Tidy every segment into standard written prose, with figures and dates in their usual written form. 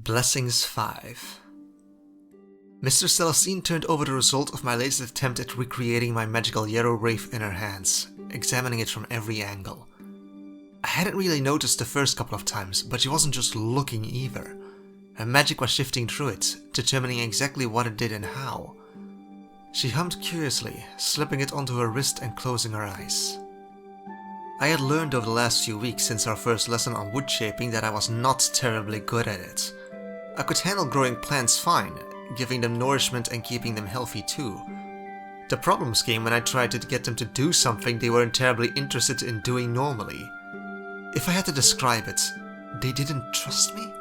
Blessings 5. Mr. Celestine turned over the result of my latest attempt at recreating my magical yellow wraith in her hands, examining it from every angle. I hadn't really noticed the first couple of times, but she wasn't just looking either. Her magic was shifting through it, determining exactly what it did and how. She hummed curiously, slipping it onto her wrist and closing her eyes. I had learned over the last few weeks since our first lesson on wood shaping that I was not terribly good at it. I could handle growing plants fine, giving them nourishment and keeping them healthy too. The problems came when I tried to get them to do something they weren't terribly interested in doing normally. If I had to describe it, they didn't trust me?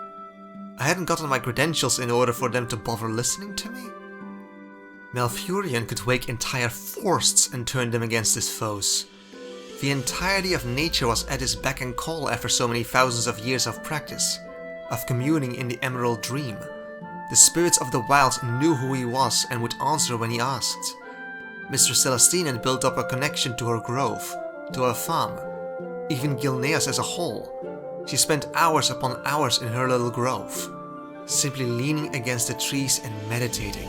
I hadn't gotten my credentials in order for them to bother listening to me? Malfurion could wake entire forests and turn them against his foes. The entirety of nature was at his beck and call after so many thousands of years of practice, of communing in the Emerald Dream. The spirits of the wild knew who he was and would answer when he asked. Mr. Celestine had built up a connection to her grove, to her farm, even Gilneas as a whole. She spent hours upon hours in her little grove, simply leaning against the trees and meditating,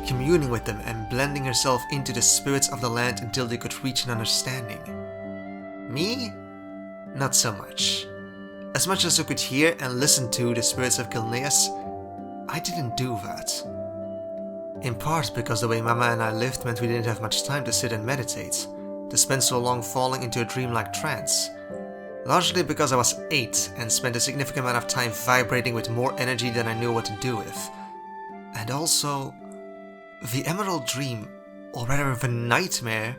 communing with them and blending herself into the spirits of the land until they could reach an understanding. Me? Not so much. As much as I could hear and listen to the spirits of Gilneas, I didn't do that. In part because the way Mama and I lived meant we didn't have much time to sit and meditate, to spend so long falling into a dreamlike trance. Largely because I was 8 and spent a significant amount of time vibrating with more energy than I knew what to do with. And also, the Emerald Dream, or rather the nightmare,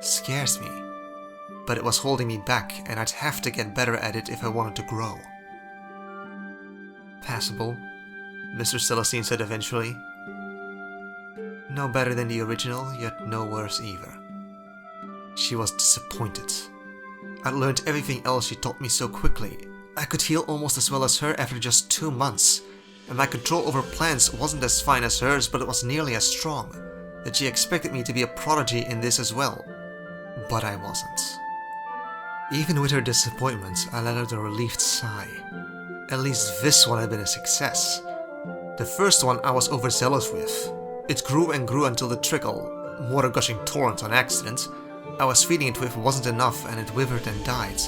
scares me. But it was holding me back and I'd have to get better at it if I wanted to grow. Passable, Mr. Celestine said eventually. No better than the original, yet no worse either. She was disappointed. I'd learned everything else she taught me so quickly. I could heal almost as well as her after just 2 months, and my control over plants wasn't as fine as hers, but it was nearly as strong, that she expected me to be a prodigy in this as well. But I wasn't. Even with her disappointment, I let out a relieved sigh. At least this one had been a success. The first one I was overzealous with. It grew and grew until the trickle, more a gushing torrent on accident, I was feeding it with wasn't enough and it withered and died.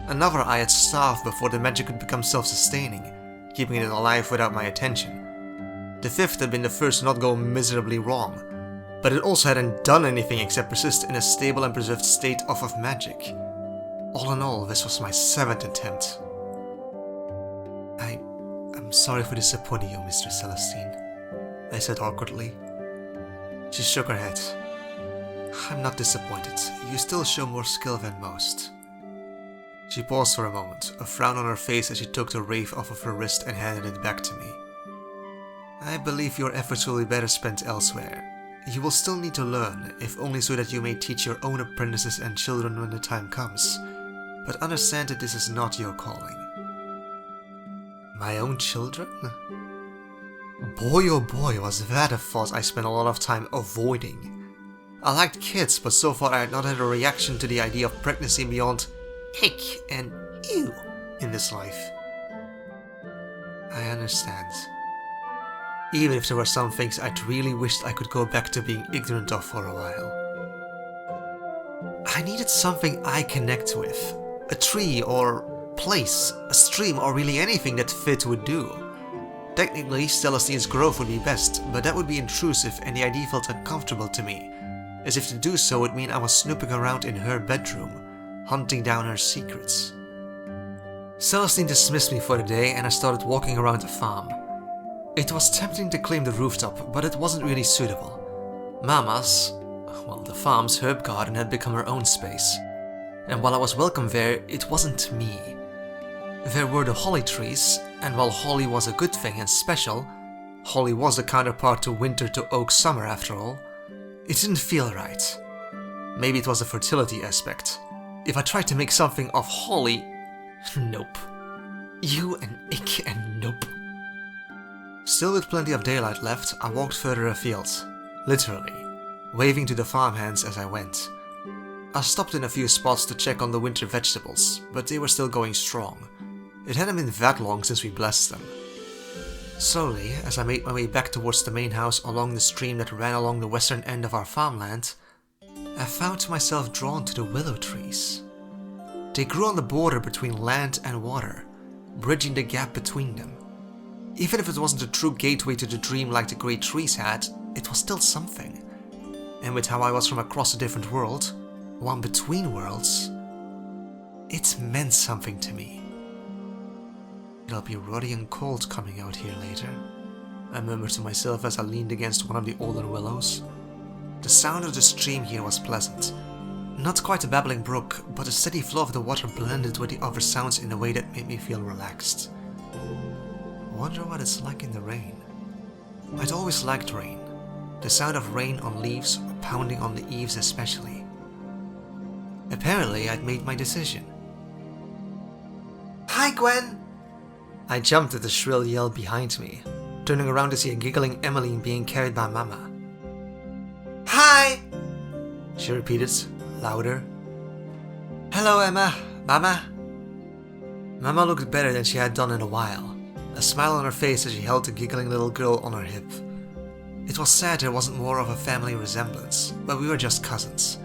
Another I had starved before the magic could become self-sustaining, keeping it alive without my attention. The fifth had been the first to not go miserably wrong, but it also hadn't done anything except persist in a stable and preserved state of magic. All in all, this was my 7th attempt. I'm sorry for disappointing you, Mr. Celestine, I said awkwardly. She shook her head. I'm not disappointed. You still show more skill than most. She paused for a moment, a frown on her face as she took the wraith off of her wrist and handed it back to me. I believe your efforts will be better spent elsewhere. You will still need to learn, if only so that you may teach your own apprentices and children when the time comes. But understand that this is not your calling. My own children? Boy oh boy, was that a thought I spent a lot of time avoiding. I liked kids, but so far I had not had a reaction to the idea of pregnancy beyond ick and ew in this life. I understand. Even if there were some things I'd really wished I could go back to being ignorant of for a while. I needed something I connect with. A tree or place, a stream, or really anything that fit would do. Technically, Celestine's grove would be best, but that would be intrusive and the idea felt uncomfortable to me. As if to do so would mean I was snooping around in her bedroom, hunting down her secrets. Celestine dismissed me for the day and I started walking around the farm. It was tempting to claim the rooftop, but it wasn't really suitable. Mama's, the farm's herb garden had become her own space. And while I was welcome there, it wasn't me. There were the holly trees, and while holly was a good thing and special, holly was a counterpart to winter to oak summer after all, it didn't feel right. Maybe it was the fertility aspect. If I tried to make something of holly, nope. You and ick and nope. Still with plenty of daylight left, I walked further afield, literally, waving to the farmhands as I went. I stopped in a few spots to check on the winter vegetables, but they were still going strong. It hadn't been that long since we blessed them. Slowly, as I made my way back towards the main house along the stream that ran along the western end of our farmland, I found myself drawn to the willow trees. They grew on the border between land and water, bridging the gap between them. Even if it wasn't a true gateway to the dream like the great trees had, it was still something. And with how I was from across a different world, one between worlds, it meant something to me. It'll be ruddy and cold coming out here later, I murmured to myself as I leaned against one of the older willows. The sound of the stream here was pleasant. Not quite a babbling brook, but the steady flow of the water blended with the other sounds in a way that made me feel relaxed. Wonder what it's like in the rain. I'd always liked rain. The sound of rain on leaves or pounding on the eaves especially. Apparently I'd made my decision. "Hi, Gwen!" I jumped at the shrill yell behind me, turning around to see a giggling Emmeline being carried by Mama. "Hi!" she repeated, louder. "Hello, Emma. Mama." Mama looked better than she had done in a while, a smile on her face as she held the giggling little girl on her hip. It was sad there wasn't more of a family resemblance, but we were just cousins.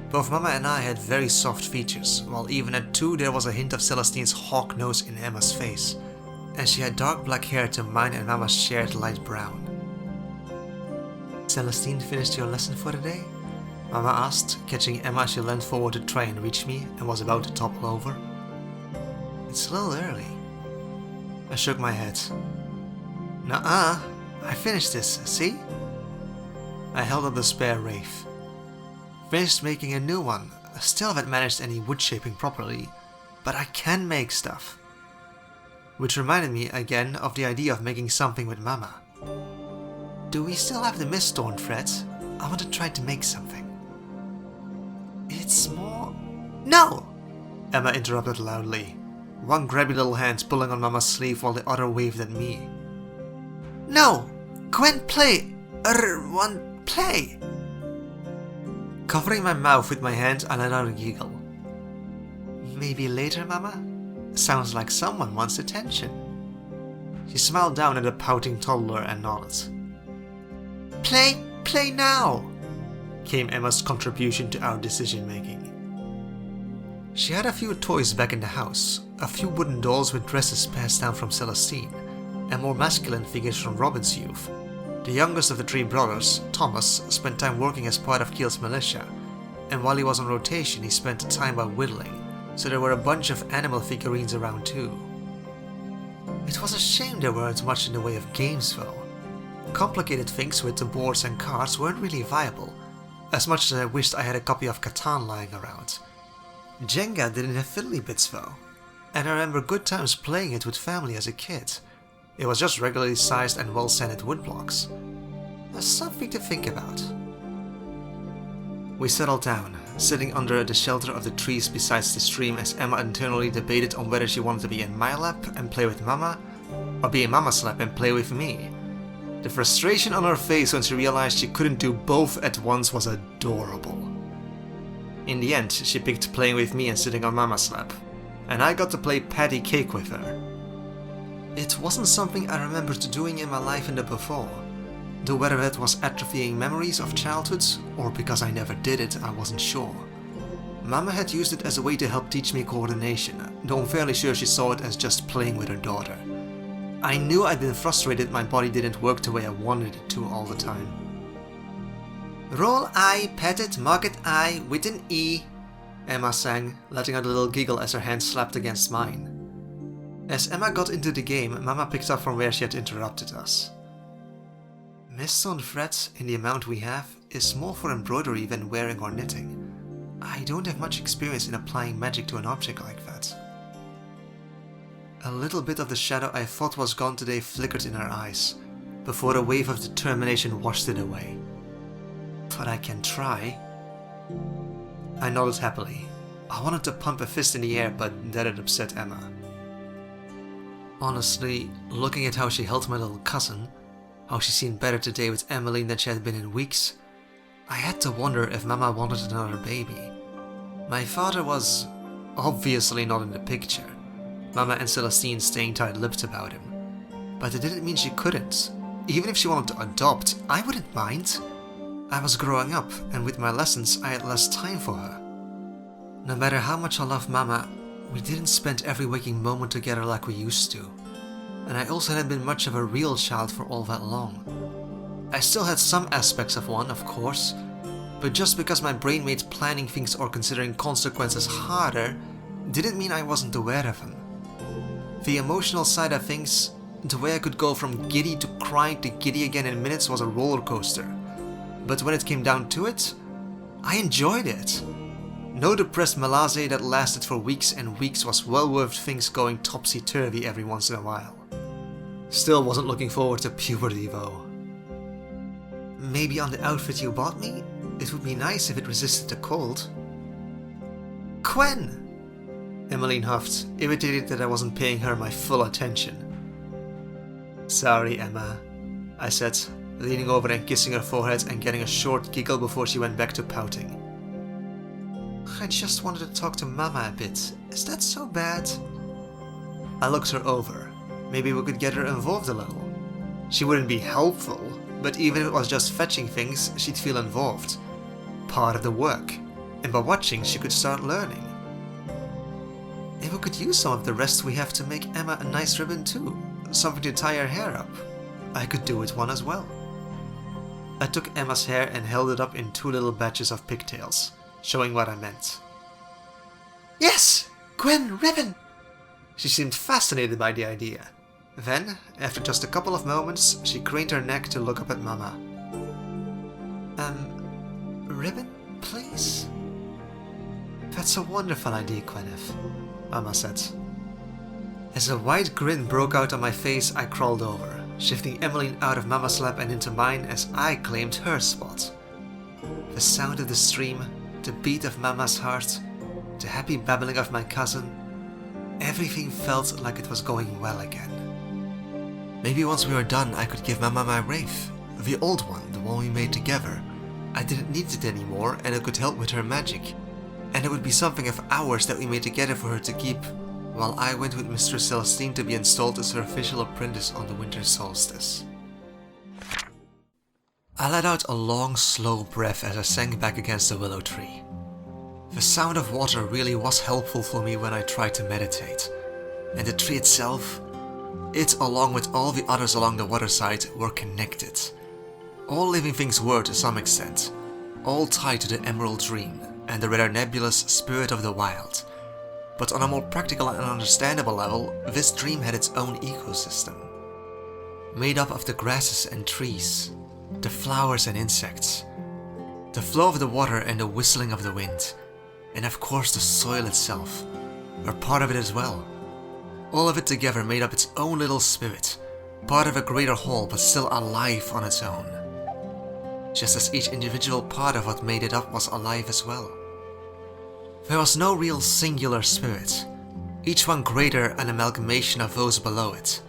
Both Mama and I had very soft features, while even at 2 there was a hint of Celestine's hawk nose in Emma's face, and she had dark black hair to mine and Mama's shared light brown. "Celestine finished your lesson for the day?" Mama asked, catching Emma as she leaned forward to try and reach me and was about to topple over. "It's a little early." I shook my head. "Nuh-uh, I finished this, see?" I held up the spare Wraith. Finished making a new one. Still haven't managed any wood shaping properly, but I can make stuff. Which reminded me again of the idea of making something with Mama. "Do we still have the Mistthorn thread? I want to try to make something." "It's more..." "No!" Emma interrupted loudly, one grabby little hand pulling on Mama's sleeve while the other waved at me. "No! Gwen, play! Play!" Covering my mouth with my hand, I let out a giggle. "Maybe later, Mama? Sounds like someone wants attention." She smiled down at the pouting toddler and nodded. Play now!" came Emma's contribution to our decision-making. She had a few toys back in the house, a few wooden dolls with dresses passed down from Celestine, and more masculine figures from Robin's youth. The youngest of the 3 brothers, Thomas, spent time working as part of Keel's militia, and while he was on rotation he spent the time by whittling, so there were a bunch of animal figurines around too. It was a shame there weren't much in the way of games though. Complicated things with the boards and cards weren't really viable, as much as I wished I had a copy of Catan lying around. Jenga didn't have fiddly bits though, and I remember good times playing it with family as a kid. It was just regularly sized and well sanded wood blocks. There's something to think about. We settled down, sitting under the shelter of the trees beside the stream as Emma internally debated on whether she wanted to be in my lap and play with Mama, or be in Mama's lap and play with me. The frustration on her face when she realized she couldn't do both at once was adorable. In the end, she picked playing with me and sitting on Mama's lap, and I got to play patty cake with her. It wasn't something I remembered doing in my life in the before, though whether it was atrophying memories of childhood or because I never did it, I wasn't sure. Mama had used it as a way to help teach me coordination, though I'm fairly sure she saw it as just playing with her daughter. I knew I'd been frustrated my body didn't work the way I wanted it to all the time. "Roll I, pet it, mug it I, with an E," Emma sang, letting out a little giggle as her hand slapped against mine. As Emma got into the game, Mama picked up from where she had interrupted us. "Mistthorn thread, in the amount we have, is more for embroidery than wearing or knitting. I don't have much experience in applying magic to an object like that." A little bit of the shadow I thought was gone today flickered in her eyes, before a wave of determination washed it away. "But I can try." I nodded happily. I wanted to pump a fist in the air, but that had upset Emma. Honestly, looking at how she held my little cousin, how she seemed better today with Emmeline than she had been in weeks, I had to wonder if Mama wanted another baby. My father was obviously not in the picture, Mama and Celestine staying tight-lipped about him. but it didn't mean she couldn't. Even if she wanted to adopt, I wouldn't mind. I was growing up, and with my lessons, I had less time for her. No matter how much I love Mama, we didn't spend every waking moment together like we used to. And I also hadn't been much of a real child for all that long. I still had some aspects of one, of course, but just because my brain made planning things or considering consequences harder, didn't mean I wasn't aware of them. The emotional side of things, the way I could go from giddy to crying to giddy again in minutes was a roller coaster. But when it came down to it, I enjoyed it. No depressed malaise that lasted for weeks and weeks was well worth things going topsy-turvy every once in a while. Still wasn't looking forward to puberty though. Maybe on the outfit you bought me? It would be nice if it resisted the cold. Gwen! Emmeline huffed, irritated that I wasn't paying her my full attention. Sorry, Emma, I said, leaning over and kissing her forehead and getting a short giggle before she went back to pouting. I just wanted to talk to Mama a bit. Is that so bad? I looked her over. Maybe we could get her involved a little. She wouldn't be helpful, but even if it was just fetching things, she'd feel involved. Part of the work. And by watching, she could start learning. Maybe we could use some of the rest we have to make Emma a nice ribbon too. Something to tie her hair up. I could do with one as well. I took Emma's hair and held it up in 2 little batches of pigtails, showing what I meant. Yes! Gwen, ribbon! She seemed fascinated by the idea. Then, after just a couple of moments, she craned her neck to look up at Mama. Ribbon, please? That's a wonderful idea, Gwyneth, Mama said. As a wide grin broke out on my face, I crawled over, shifting Emmeline out of Mama's lap and into mine as I claimed her spot. The sound of the stream, the beat of Mama's heart, the happy babbling of my cousin, everything felt like it was going well again. Maybe once we were done I could give Mama my wraith, the old one, the one we made together. I didn't need it anymore and it could help with her magic, and it would be something of ours that we made together for her to keep, while I went with Mistress Celestine to be installed as her official apprentice on the winter solstice. I let out a long, slow breath as I sank back against the willow tree. The sound of water really was helpful for me when I tried to meditate, and the tree itself, it along with all the others along the waterside were connected. All living things were to some extent, all tied to the Emerald Dream and the rather nebulous Spirit of the Wild. But on a more practical and understandable level, this dream had its own ecosystem. Made up of the grasses and trees, the flowers and insects, the flow of the water and the whistling of the wind, and of course the soil itself, were part of it as well. All of it together made up its own little spirit, part of a greater whole but still alive on its own. Just as each individual part of what made it up was alive as well. There was no real singular spirit, each one greater an amalgamation of those below it.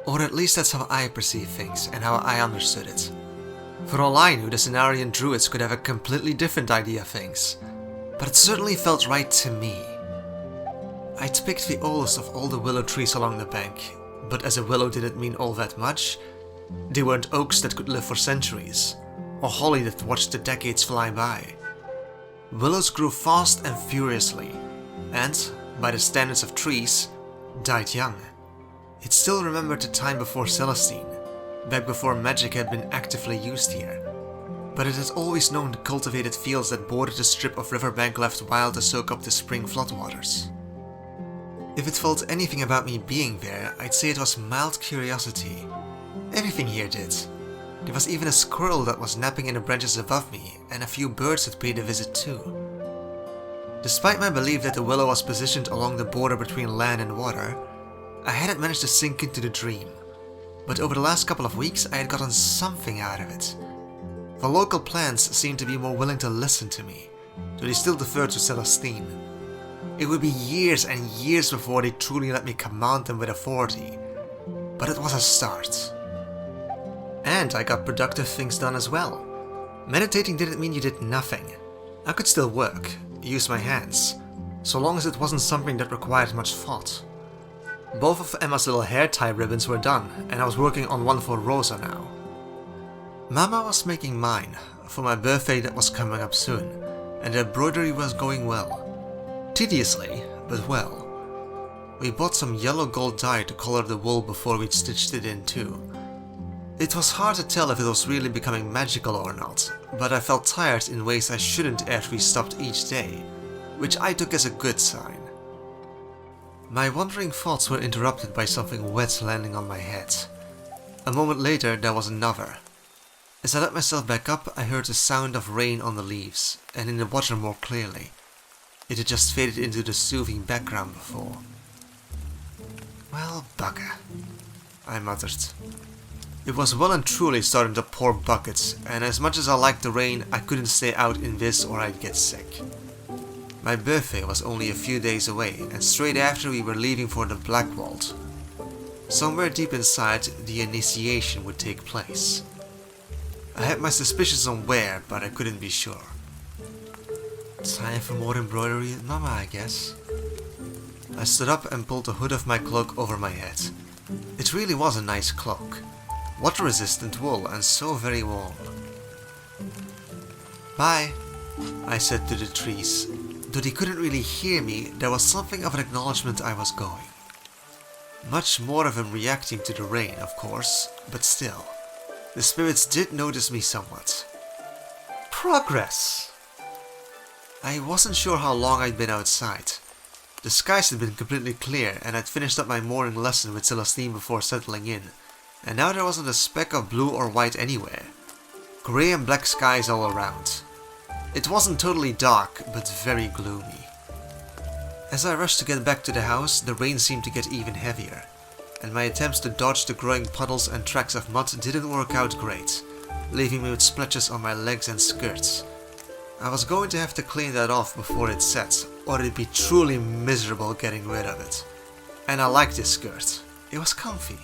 Or at least that's how I perceived things and how I understood it. For all I knew, the Cenarian druids could have a completely different idea of things, but it certainly felt right to me. I'd picked the oldest of all the willow trees along the bank, but as a willow didn't mean all that much, they weren't oaks that could live for centuries, or holly that watched the decades fly by. Willows grew fast and furiously, and, by the standards of trees, died young. It still remembered the time before Celestine, back before magic had been actively used here, but it had always known the cultivated fields that bordered the strip of riverbank left wild to soak up the spring floodwaters. If it felt anything about me being there, I'd say it was mild curiosity. Everything here did. There was even a squirrel that was napping in the branches above me, and a few birds had paid a visit too. Despite my belief that the willow was positioned along the border between land and water, I hadn't managed to sink into the dream, but over the last couple of weeks I had gotten something out of it. The local plants seemed to be more willing to listen to me, though they still deferred to Celestine. It would be years and years before they truly let me command them with authority, but it was a start. And I got productive things done as well. Meditating didn't mean you did nothing. I could still work, use my hands, so long as it wasn't something that required much thought. Both of Emma's little hair tie ribbons were done, and I was working on one for Rosa now. Mama was making mine for my birthday that was coming up soon, and the embroidery was going well. Tediously, but well. We bought some yellow gold dye to color the wool before we'd stitched it in too. It was hard to tell if it was really becoming magical or not, but I felt tired in ways I shouldn't after we stopped each day, which I took as a good sign. My wandering thoughts were interrupted by something wet landing on my head. A moment later there was another. As I let myself back up, I heard the sound of rain on the leaves, and in the water more clearly. It had just faded into the soothing background before. Well, bugger, I muttered. It was well and truly starting to pour buckets, and as much as I liked the rain, I couldn't stay out in this or I'd get sick. My birthday was only a few days away, and straight after we were leaving for the Black Vault. Somewhere deep inside, the initiation would take place. I had my suspicions on where, but I couldn't be sure. Time for more embroidery at Mama, I guess. I stood up and pulled the hood of my cloak over my head. It really was a nice cloak. Water-resistant wool and so very warm. Bye, I said to the trees. Though they couldn't really hear me, there was something of an acknowledgement I was going. Much more of him reacting to the rain, of course, but still. The spirits did notice me somewhat. Progress! I wasn't sure how long I'd been outside. The skies had been completely clear, and I'd finished up my morning lesson with Celestine before settling in, and now there wasn't a speck of blue or white anywhere. Grey and black skies all around. It wasn't totally dark, but very gloomy. As I rushed to get back to the house, the rain seemed to get even heavier, and my attempts to dodge the growing puddles and tracks of mud didn't work out great, leaving me with splotches on my legs and skirts. I was going to have to clean that off before it set, or it'd be truly miserable getting rid of it. And I liked this skirt. It was comfy.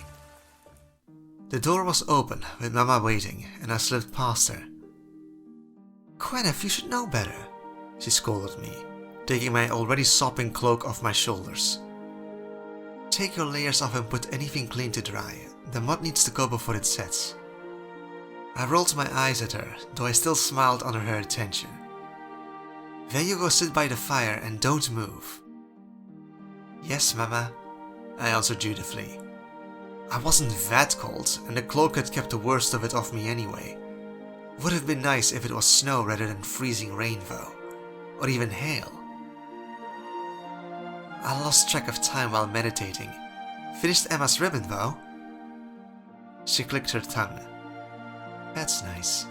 The door was open, with Mama waiting, and I slipped past her. Gwyneth, you should know better, she scolded me, taking my already sopping cloak off my shoulders. Take your layers off and put anything clean to dry. The mud needs to go before it sets. I rolled my eyes at her, though I still smiled under her attention. Then you go sit by the fire and don't move. Yes, Mama, I answered dutifully. I wasn't that cold, and the cloak had kept the worst of it off me anyway. Would have been nice if it was snow rather than freezing rain though, or even hail. I lost track of time while meditating. Finished Emma's ribbon though? She clicked her tongue. That's nice,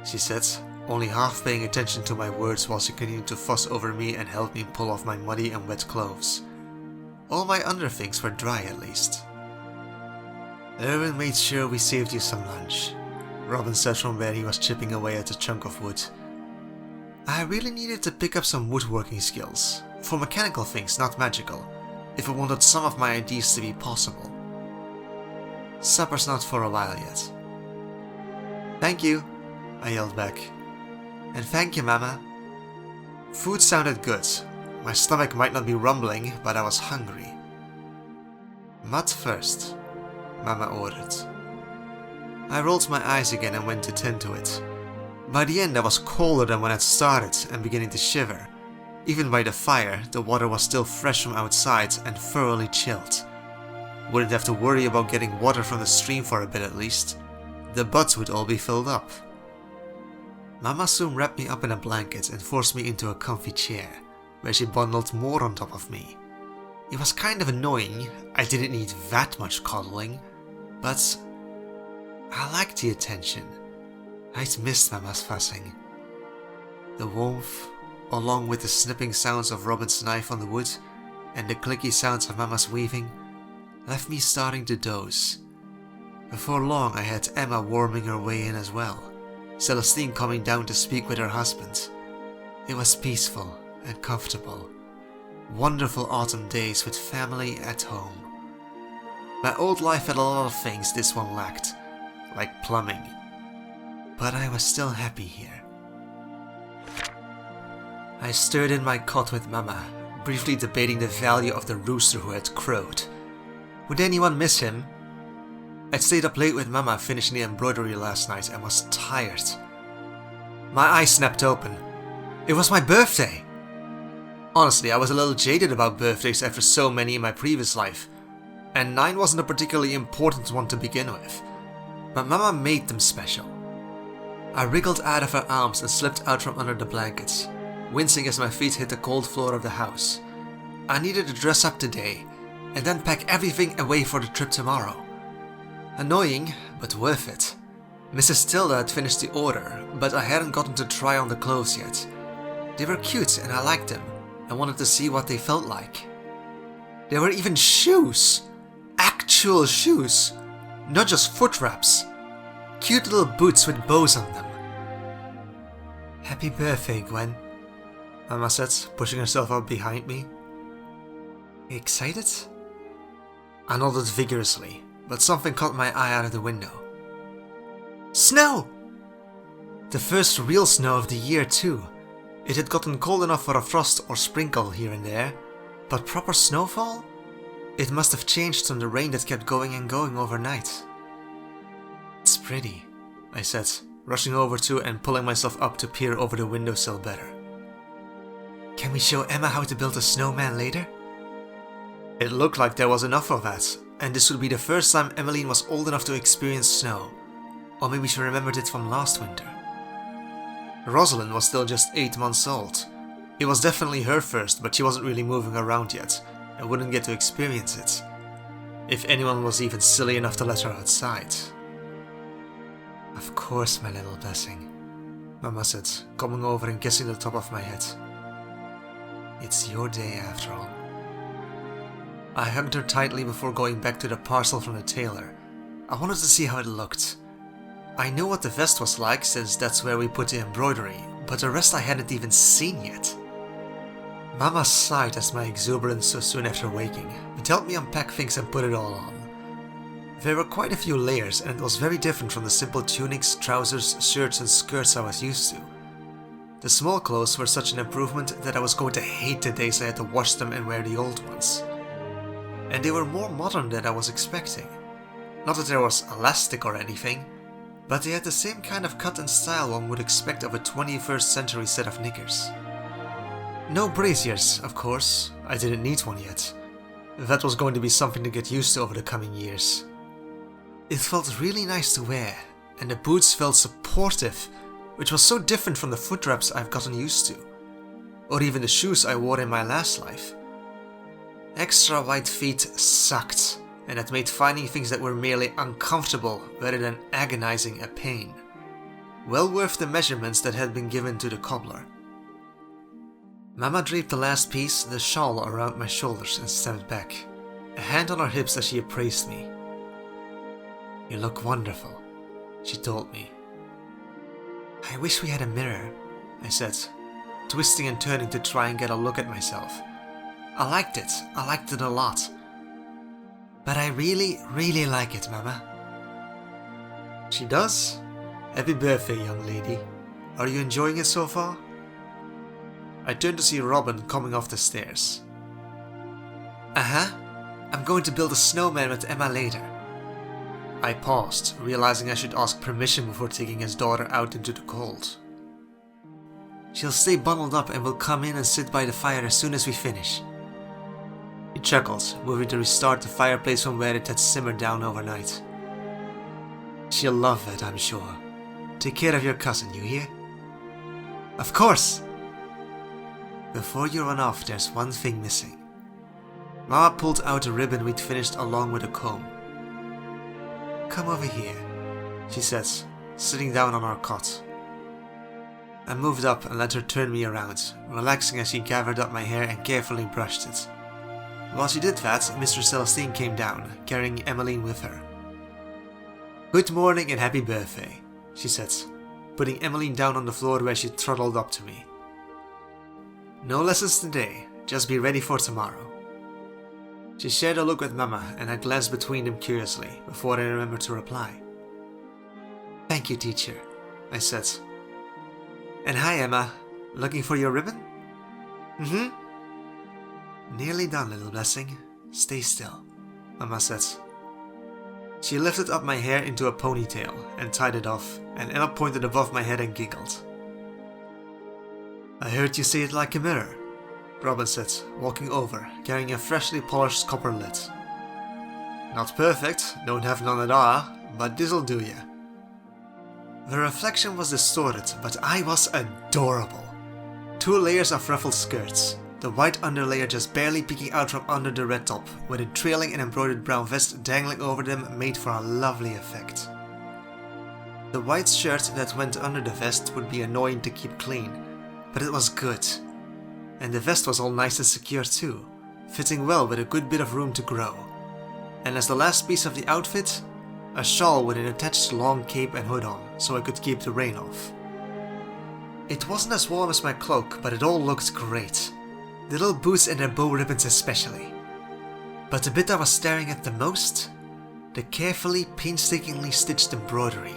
she said, only half paying attention to my words while she continued to fuss over me and help me pull off my muddy and wet clothes. All my underthings were dry at least. Erwin made sure we saved you some lunch, Robin said from where he was chipping away at a chunk of wood. I really needed to pick up some woodworking skills, for mechanical things, not magical, if I wanted some of my ideas to be possible. Supper's not for a while yet. Thank you, I yelled back. And thank you, Mama. Food sounded good. My stomach might not be rumbling, but I was hungry. Mud first, Mama ordered. I rolled my eyes again and went to tend to it. By the end I was colder than when I'd started and beginning to shiver. Even by the fire, the water was still fresh from outside and thoroughly chilled. Wouldn't have to worry about getting water from the stream for a bit at least. The butts would all be filled up. Mama soon wrapped me up in a blanket and forced me into a comfy chair, where she bundled more on top of me. It was kind of annoying, I didn't need that much coddling, but I liked the attention. I'd missed Mama's fussing. The warmth, along with the snipping sounds of Robin's knife on the wood, and the clicky sounds of Mama's weaving, left me starting to doze. Before long I had Emma warming her way in as well, Celestine coming down to speak with her husband. It was peaceful and comfortable. Wonderful autumn days with family at home. My old life had a lot of things this one lacked, like plumbing. But I was still happy here. I stirred in my cot with Mama, briefly debating the value of the rooster who had crowed. Would anyone miss him? I'd stayed up late with Mama finishing the embroidery last night and was tired. My eyes snapped open. It was my birthday! Honestly, I was a little jaded about birthdays after so many in my previous life, and 9 wasn't a particularly important one to begin with. But Mama made them special. I wriggled out of her arms and slipped out from under the blankets, wincing as my feet hit the cold floor of the house. I needed to dress up today, and then pack everything away for the trip tomorrow. Annoying, but worth it. Mrs. Tilda had finished the order, but I hadn't gotten to try on the clothes yet. They were cute and I liked them, and wanted to see what they felt like. There were even shoes! Actual shoes! Not just foot wraps. Cute little boots with bows on them. Happy birthday, Gwen, Mama said, pushing herself up behind me. Excited? I nodded vigorously, but something caught my eye out of the window. Snow! The first real snow of the year too. It had gotten cold enough for a frost or sprinkle here and there, but proper snowfall? It must have changed from the rain that kept going and going overnight. It's pretty, I said, rushing over to and pulling myself up to peer over the windowsill better. Can we show Emma how to build a snowman later? It looked like there was enough of that, and this would be the first time Emmeline was old enough to experience snow. Or maybe she remembered it from last winter. Rosalind was still just 8 months old. It was definitely her first, but she wasn't really moving around yet, and wouldn't get to experience it. If anyone was even silly enough to let her outside. Of course, my little blessing, Mama said, coming over and kissing the top of my head. It's your day after all. I hugged her tightly before going back to the parcel from the tailor. I wanted to see how it looked. I knew what the vest was like since that's where we put the embroidery, but the rest I hadn't even seen yet. Mama sighed as my exuberance so soon after waking, but helped me unpack things and put it all on. There were quite a few layers and it was very different from the simple tunics, trousers, shirts and skirts I was used to. The small clothes were such an improvement that I was going to hate the days I had to wash them and wear the old ones. And they were more modern than I was expecting. Not that there was elastic or anything, but they had the same kind of cut and style one would expect of a 21st century set of knickers. No braziers, of course, I didn't need one yet. That was going to be something to get used to over the coming years. It felt really nice to wear, and the boots felt supportive, which was so different from the foot wraps I've gotten used to, or even the shoes I wore in my last life. Extra wide feet sucked, and it made finding things that were merely uncomfortable rather than agonizing a pain. Well worth the measurements that had been given to the cobbler. Mama draped the last piece, the shawl, around my shoulders and stepped back, a hand on her hips as she appraised me. You look wonderful, she told me. I wish we had a mirror, I said, twisting and turning to try and get a look at myself. I liked it a lot. But I really, really like it, Mama. She does? Happy birthday, young lady. Are you enjoying it so far? I turned to see Robin coming off the stairs. Uh-huh. I'm going to build a snowman with Emma later. I paused, realizing I should ask permission before taking his daughter out into the cold. She'll stay bundled up and will come in and sit by the fire as soon as we finish. He chuckled, moving to restart the fireplace from where it had simmered down overnight. She'll love it, I'm sure. Take care of your cousin, you hear? Of course! Before you run off, there's one thing missing. Mama pulled out a ribbon we'd finished along with a comb. Come over here, she said, sitting down on our cot. I moved up and let her turn me around, relaxing as she gathered up my hair and carefully brushed it. While she did that, Mistress Celestine came down, carrying Emmeline with her. Good morning and happy birthday, she said, putting Emmeline down on the floor where she trundled up to me. No lessons today, just be ready for tomorrow. She shared a look with Mama and I glanced between them curiously before I remembered to reply. Thank you, teacher, I said. And hi, Emma. Looking for your ribbon? Mm-hmm. Nearly done, little blessing. Stay still. Mama said. She lifted up my hair into a ponytail and tied it off, and Emma pointed above my head and giggled. I heard you say it like a mirror, Robin said, walking over, carrying a freshly polished copper lid. Not perfect, don't have none at all, but this'll do ya. The reflection was distorted, but I was adorable. 2 layers of ruffled skirts, the white underlayer just barely peeking out from under the red top, with a trailing and embroidered brown vest dangling over them made for a lovely effect. The white shirt that went under the vest would be annoying to keep clean, but it was good. And the vest was all nice and secure too, fitting well with a good bit of room to grow. And as the last piece of the outfit, a shawl with an attached long cape and hood on, so I could keep the rain off. It wasn't as warm as my cloak, but it all looked great. The little boots and their bow ribbons especially. But the bit I was staring at the most? The carefully, painstakingly stitched embroidery.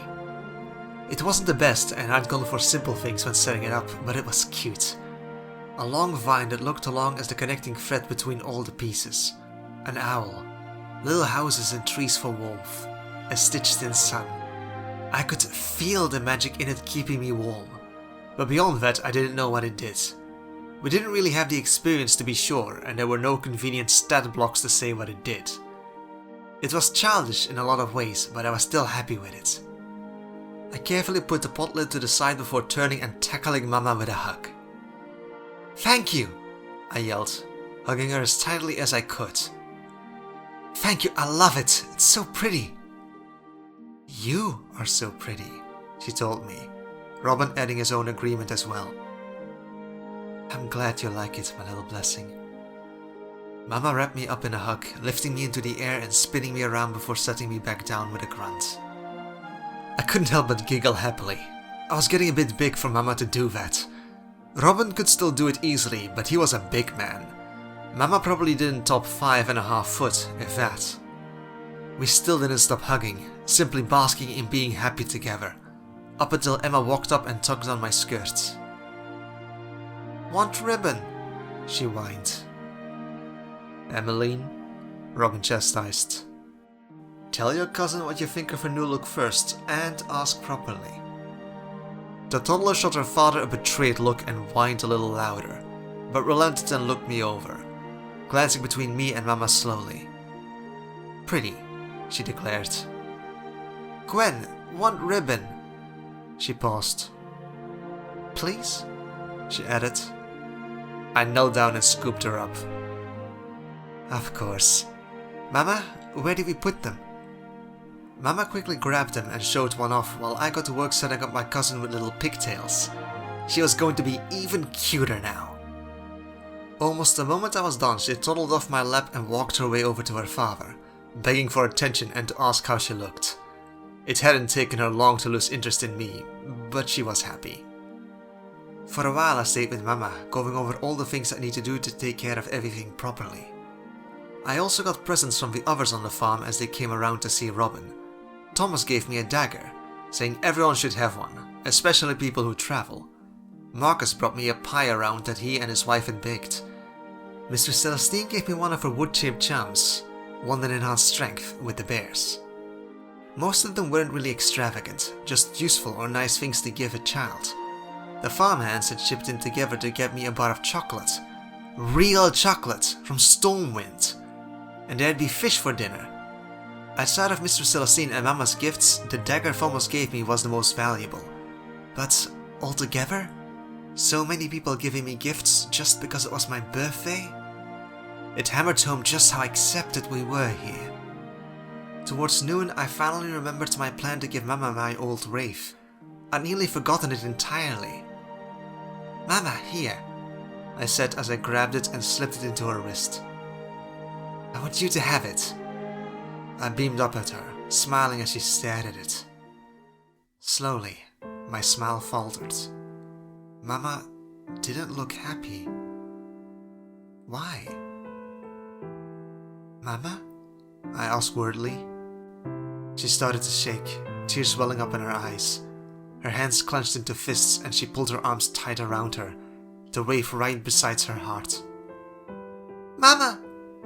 It wasn't the best, and I'd gone for simple things when setting it up, but it was cute. A long vine that looked along as the connecting thread between all the pieces. An owl. Little houses and trees for warmth. A stitched in sun. I could feel the magic in it keeping me warm. But beyond that, I didn't know what it did. We didn't really have the experience to be sure, and there were no convenient stat blocks to say what it did. It was childish in a lot of ways, but I was still happy with it. I carefully put the pot lid to the side before turning and tackling Mama with a hug. Thank you, I yelled, hugging her as tightly as I could. Thank you, I love it, it's so pretty. You are so pretty, she told me, Robin adding his own agreement as well. I'm glad you like it, my little blessing. Mama wrapped me up in a hug, lifting me into the air and spinning me around before setting me back down with a grunt. I couldn't help but giggle happily. I was getting a bit big for Mama to do that. Robin could still do it easily, but he was a big man. Mama probably didn't top 5.5 foot, if that. We still didn't stop hugging, simply basking in being happy together, up until Emma walked up and tugged on my skirt. Want ribbon? She whined. Emmeline, Robin chastised. Tell your cousin what you think of her new look first, and ask properly. The toddler shot her father a betrayed look and whined a little louder, but relented and looked me over, glancing between me and Mama slowly. Pretty, she declared. Gwen, want ribbon? She paused. Please? She added. I knelt down and scooped her up. Of course. Mama, where did we put them? Mama quickly grabbed them and showed one off while I got to work setting up my cousin with little pigtails. She was going to be even cuter now. Almost the moment I was done, she toddled off my lap and walked her way over to her father, begging for attention and to ask how she looked. It hadn't taken her long to lose interest in me, but she was happy. For a while I stayed with Mama, going over all the things I need to do to take care of everything properly. I also got presents from the others on the farm as they came around to see Robin. Thomas gave me a dagger, saying everyone should have one, especially people who travel. Marcus brought me a pie around that he and his wife had baked. Mr. Celestine gave me one of her wood-shaped charms, one that enhanced strength with the bears. Most of them weren't really extravagant, just useful or nice things to give a child. The farmhands had chipped in together to get me a bar of chocolate. Real chocolate from Stormwind. And there'd be fish for dinner. Outside of Mr. Celestine and Mama's gifts, the dagger Thomas gave me was the most valuable. But altogether, so many people giving me gifts just because it was my birthday? It hammered home just how accepted we were here. Towards noon, I finally remembered my plan to give Mama my old wraith. I'd nearly forgotten it entirely. Mama, here, I said as I grabbed it and slipped it into her wrist. I want you to have it. I beamed up at her, smiling as she stared at it. Slowly, my smile faltered. Mama didn't look happy. Why? Mama? I asked wordly. She started to shake, tears welling up in her eyes. Her hands clenched into fists and she pulled her arms tight around her, the wraith right beside her heart. Mama!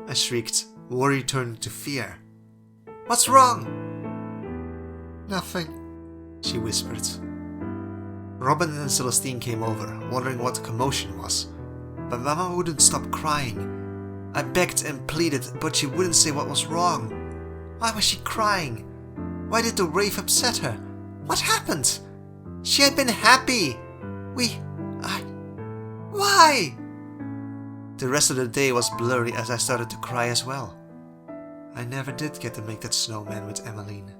I shrieked, Worry turned to fear. "What's wrong?" "Nothing," she whispered. Robin and Celestine came over, wondering what the commotion was. But Mama wouldn't stop crying. I begged and pleaded, but she wouldn't say what was wrong. Why was she crying? Why did the rave upset her? What happened? She had been happy. Why? The rest of the day was blurry as I started to cry as well. I never did get to make that snowman with Emmeline.